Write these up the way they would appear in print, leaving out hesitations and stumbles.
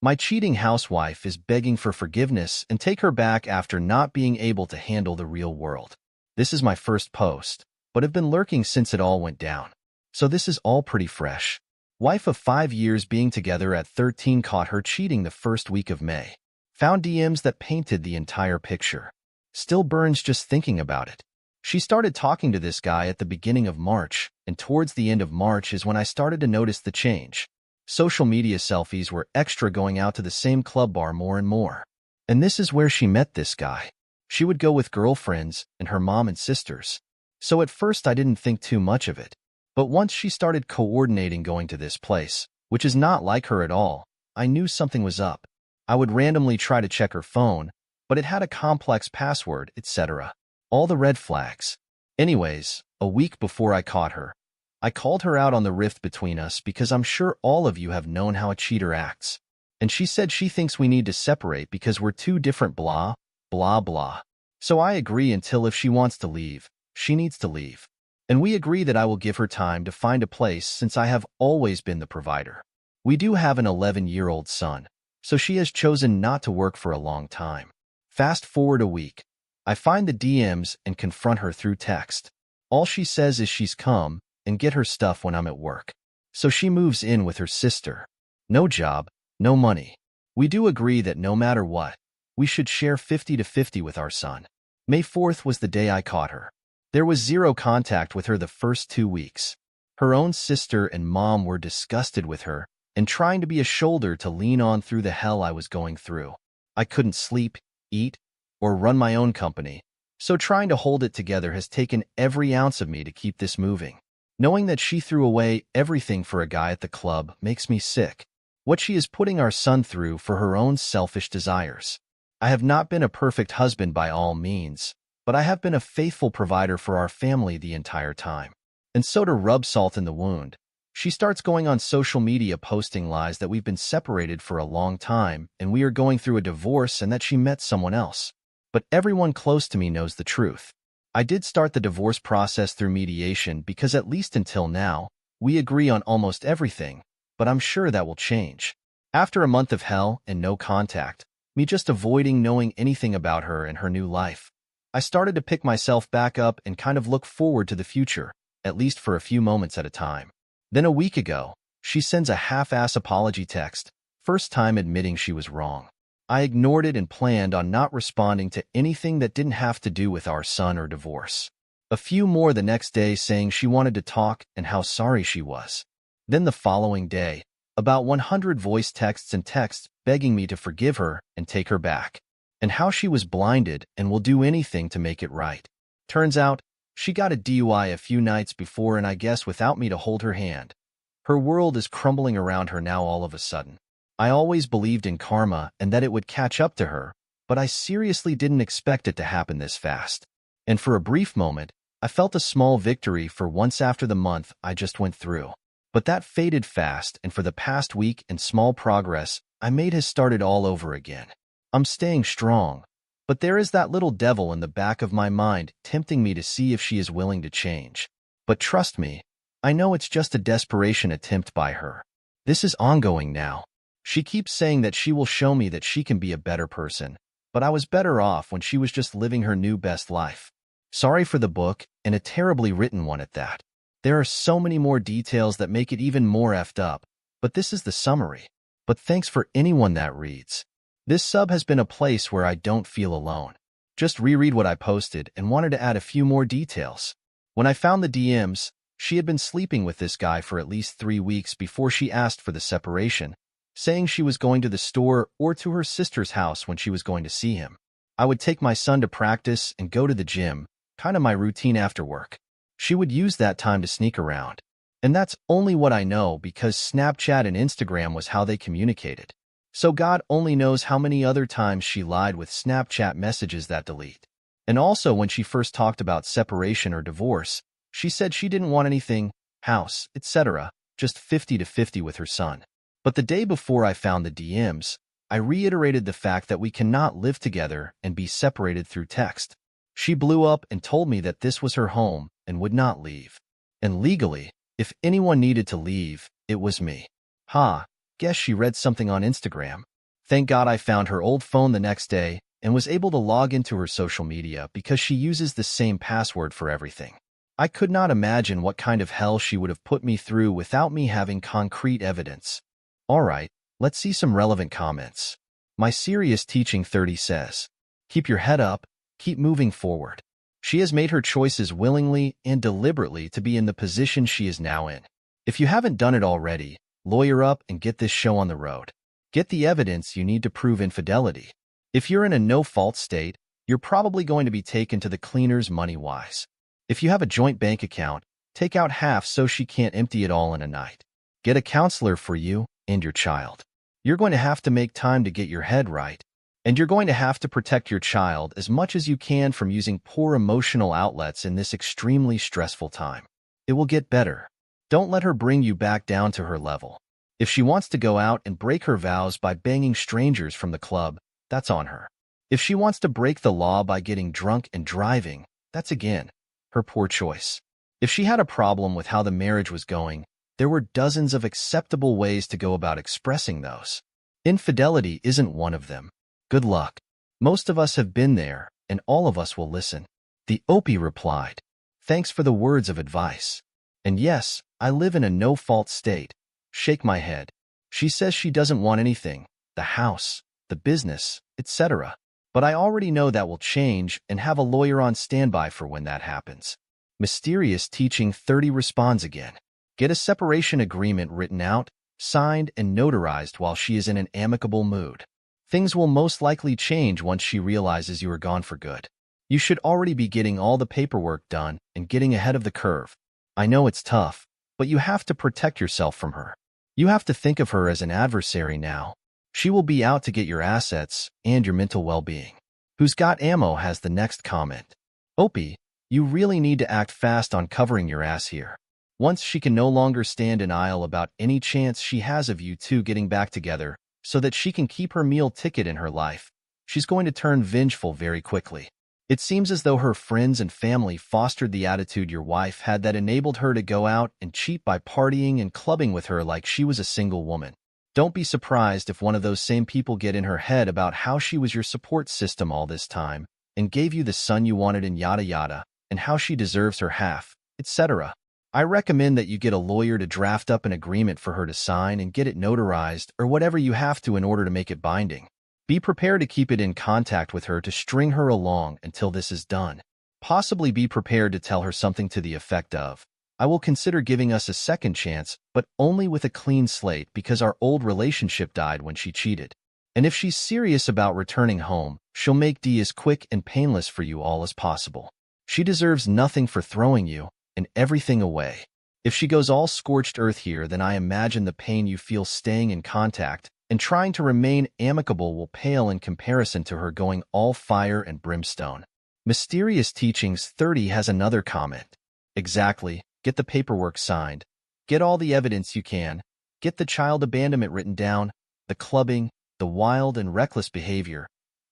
My cheating housewife is begging for forgiveness and take her back after not being able to handle the real world. This is my first post, but have been lurking since it all went down. So this is all pretty fresh. Wife of 5 years being together at 13 caught her cheating the first week of May. Found DMs that painted the entire picture. Still burns just thinking about it. She started talking to this guy at the beginning of March, and towards the end of March is when I started to notice the change. Social media selfies were extra, going out to the same club bar more and more. And this is where she met this guy. She would go with girlfriends and her mom and sisters. So at first I didn't think too much of it. But once she started coordinating going to this place, which is not like her at all, I knew something was up. I would randomly try to check her phone, but it had a complex password, etc. All the red flags. Anyways, a week before I caught her, I called her out on the rift between us because I'm sure all of you have known how a cheater acts. And she said she thinks we need to separate because we're two different blah, blah, blah. So I agree until if she wants to leave, she needs to leave. And we agree that I will give her time to find a place since I have always been the provider. We do have an 11-year-old son, so she has chosen not to work for a long time. Fast forward a week. I find the DMs and confront her through text. All she says is she's come and get her stuff when I'm at work. So she moves in with her sister. No job, no money. We do agree that no matter what, we should share 50-50 with our son. May 4th was the day I caught her. There was zero contact with her the first 2 weeks. Her own sister and mom were disgusted with her and trying to be a shoulder to lean on through the hell I was going through. I couldn't sleep, eat, or run my own company, so trying to hold it together has taken every ounce of me to keep this moving. Knowing that she threw away everything for a guy at the club makes me sick. What she is putting our son through for her own selfish desires. I have not been a perfect husband by all means, but I have been a faithful provider for our family the entire time. And so to rub salt in the wound, she starts going on social media posting lies that we've been separated for a long time and we are going through a divorce and that she met someone else. But everyone close to me knows the truth. I did start the divorce process through mediation because at least until now, we agree on almost everything, but I'm sure that will change. After a month of hell and no contact, me just avoiding knowing anything about her and her new life, I started to pick myself back up and kind of look forward to the future, at least for a few moments at a time. Then a week ago, she sends a half-ass apology text, first time admitting she was wrong. I ignored it and planned on not responding to anything that didn't have to do with our son or divorce. A few more the next day saying she wanted to talk and how sorry she was. Then the following day, about 100 voice texts and texts begging me to forgive her and take her back. And how she was blinded and will do anything to make it right. Turns out, she got a DUI a few nights before and I guess without me to hold her hand. Her world is crumbling around her now all of a sudden. I always believed in karma and that it would catch up to her, but I seriously didn't expect it to happen this fast. And for a brief moment, I felt a small victory for once after the month I just went through. But that faded fast and for the past week and small progress I made has started all over again. I'm staying strong, but there is that little devil in the back of my mind tempting me to see if she is willing to change. But trust me, I know it's just a desperation attempt by her. This is ongoing now. She keeps saying that she will show me that she can be a better person, but I was better off when she was just living her new best life. Sorry for the book, and a terribly written one at that. There are so many more details that make it even more effed up, but this is the summary. But thanks for anyone that reads. This sub has been a place where I don't feel alone. Just reread what I posted and wanted to add a few more details. When I found the DMs, she had been sleeping with this guy for at least 3 weeks before she asked for the separation, saying she was going to the store or to her sister's house when she was going to see him. I would take my son to practice and go to the gym, kind of my routine after work. She would use that time to sneak around. And that's only what I know because Snapchat and Instagram was how they communicated. So God only knows how many other times she lied with Snapchat messages that delete. And also when she first talked about separation or divorce, she said she didn't want anything, house, etc., just 50-50 with her son. But the day before I found the DMs, I reiterated the fact that we cannot live together and be separated through text. She blew up and told me that this was her home and would not leave. And legally, if anyone needed to leave, it was me. Ha, Guess she read something on Instagram. Thank God I found her old phone the next day and was able to log into her social media because she uses the same password for everything. I could not imagine what kind of hell she would have put me through without me having concrete evidence. Alright, let's see some relevant comments. My serious teaching 30 says, keep your head up, keep moving forward. She has made her choices willingly and deliberately to be in the position she is now in. If you haven't done it already, lawyer up and get this show on the road. Get the evidence you need to prove infidelity. If you're in a no-fault state, you're probably going to be taken to the cleaners money-wise. If you have a joint bank account, take out half so she can't empty it all in a night. Get a counselor for you and your child. You're going to have to make time to get your head right, and you're going to have to protect your child as much as you can from using poor emotional outlets in this extremely stressful time. It will get better. Don't let her bring you back down to her level. If she wants to go out and break her vows by banging strangers from the club, that's on her. If she wants to break the law by getting drunk and driving, that's again her poor choice. If she had a problem with how the marriage was going, there were dozens of acceptable ways to go about expressing those. Infidelity isn't one of them. Good luck. Most of us have been there, and all of us will listen. The Opie replied, thanks for the words of advice. And yes, I live in a no-fault state. Shake my head. She says she doesn't want anything, the house, the business, etc. But I already know that will change and have a lawyer on standby for when that happens. Mysterious Teaching 30 responds again. Get a separation agreement written out, signed, and notarized while she is in an amicable mood. Things will most likely change once she realizes you are gone for good. You should already be getting all the paperwork done and getting ahead of the curve. I know it's tough, but you have to protect yourself from her. You have to think of her as an adversary now. She will be out to get your assets and your mental well-being. Who's Got Ammo has the next comment. Opie, you really need to act fast on covering your ass here. Once she can no longer stand in aisle about any chance she has of you two getting back together so that she can keep her meal ticket in her life, she's going to turn vengeful very quickly. It seems as though her friends and family fostered the attitude your wife had that enabled her to go out and cheat by partying and clubbing with her like she was a single woman. Don't be surprised if one of those same people get in her head about how she was your support system all this time and gave you the son you wanted and yada yada, and how she deserves her half, etc. I recommend that you get a lawyer to draft up an agreement for her to sign and get it notarized or whatever you have to in order to make it binding. Be prepared to keep it in contact with her to string her along until this is done. Possibly be prepared to tell her something to the effect of, I will consider giving us a second chance, but only with a clean slate because our old relationship died when she cheated. And if she's serious about returning home, she'll make D as quick and painless for you all as possible. She deserves nothing for throwing you and everything away. If she goes all scorched earth here, then I imagine the pain you feel staying in contact and trying to remain amicable will pale in comparison to her going all fire and brimstone. Mysterious Teachings 30 has another comment. Exactly. Get the paperwork signed. Get all the evidence you can. Get the child abandonment written down, the clubbing, the wild and reckless behavior.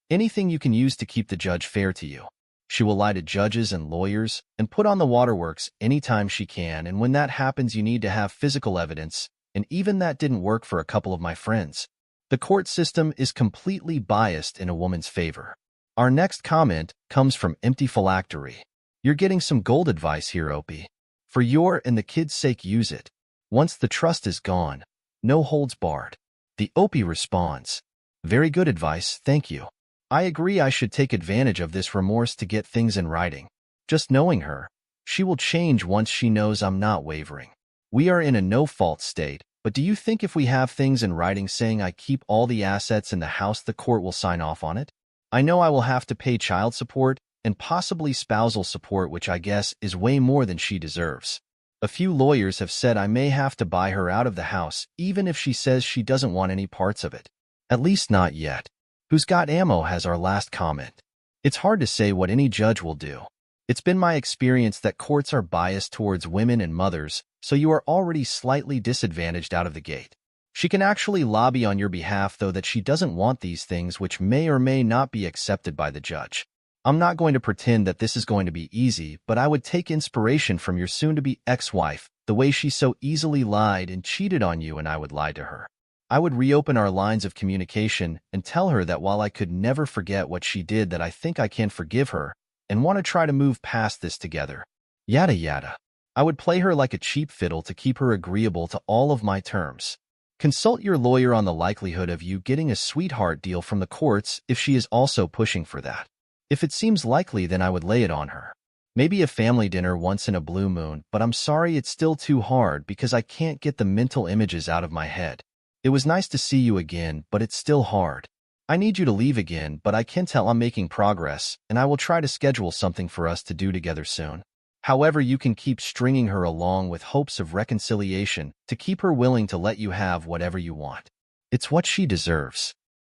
Anything you can use to keep the judge fair to you. She will lie to judges and lawyers and put on the waterworks anytime she can, and when that happens you need to have physical evidence, and even that didn't work for a couple of my friends. The court system is completely biased in a woman's favor. Our next comment comes from Empty Phylactery. You're getting some gold advice here, Opie. For your and the kids' sake, use it. Once the trust is gone, no holds barred. The Opie responds, very good advice, thank you. I agree I should take advantage of this remorse to get things in writing. Just knowing her, she will change once she knows I'm not wavering. We are in a no-fault state, but do you think if we have things in writing saying I keep all the assets in the house, the court will sign off on it? I know I will have to pay child support and possibly spousal support, which I guess is way more than she deserves. A few lawyers have said I may have to buy her out of the house, even if she says she doesn't want any parts of it. At least not yet. Who's Got Ammo has our last comment. It's hard to say what any judge will do. It's been my experience that courts are biased towards women and mothers, so you are already slightly disadvantaged out of the gate. She can actually lobby on your behalf, though, that she doesn't want these things, which may or may not be accepted by the judge. I'm not going to pretend that this is going to be easy, but I would take inspiration from your soon-to-be ex-wife, the way she so easily lied and cheated on you, and I would lie to her. I would reopen our lines of communication and tell her that while I could never forget what she did, that I think I can forgive her and want to try to move past this together. Yada yada. I would play her like a cheap fiddle to keep her agreeable to all of my terms. Consult your lawyer on the likelihood of you getting a sweetheart deal from the courts if she is also pushing for that. If it seems likely, then I would lay it on her. Maybe a family dinner once in a blue moon, but I'm sorry, it's still too hard because I can't get the mental images out of my head. It was nice to see you again, but it's still hard. I need you to leave again, but I can tell I'm making progress, and I will try to schedule something for us to do together soon. However, you can keep stringing her along with hopes of reconciliation to keep her willing to let you have whatever you want. It's what she deserves.